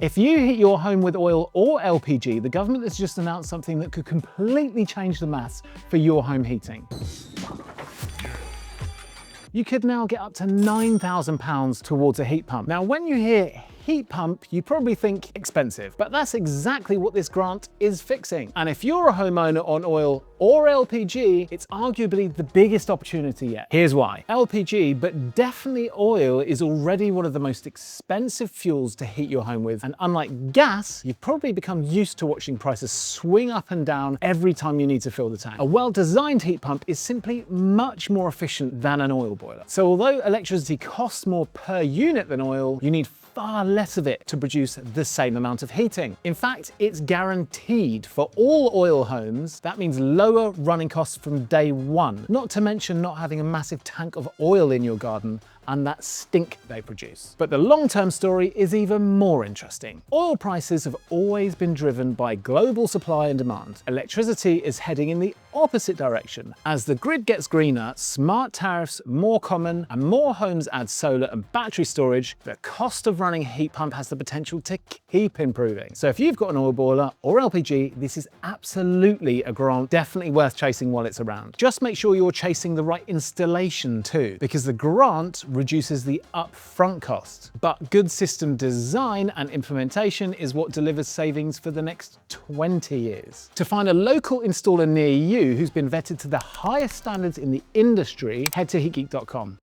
If you heat your home with oil or LPG, the government has just announced something that could completely change the maths for your home heating. You could now get up to £9,000 towards a heat pump. Now, when you hear heat pump, you probably think expensive, but that's exactly what this grant is fixing. And if you're a homeowner on oil or LPG, it's arguably the biggest opportunity yet. Here's why. LPG, but definitely oil, is already one of the most expensive fuels to heat your home with. And unlike gas, you've probably become used to watching prices swing up and down every time you need to fill the tank. A well-designed heat pump is simply much more efficient than an oil boiler. So although electricity costs more per unit than oil, you need far less of it to produce the same amount of heating. In fact, it's guaranteed for all oil homes. That means lower running costs from day one, not to mention not having a massive tank of oil in your garden and that stink they produce. But the long-term story is even more interesting. Oil prices have always been driven by global supply and demand. Electricity is heading in the opposite direction. As the grid gets greener, smart tariffs more common, and more homes add solar and battery storage, the cost of running a heat pump has the potential to keep improving. So if you've got an oil boiler or LPG, this is absolutely a grant definitely worth chasing while it's around. Just make sure you're chasing the right installation too, because the grant reduces the upfront cost. But good system design and implementation is what delivers savings for the next 20 years. To find a local installer near you who's been vetted to the highest standards in the industry, head to heatgeek.com.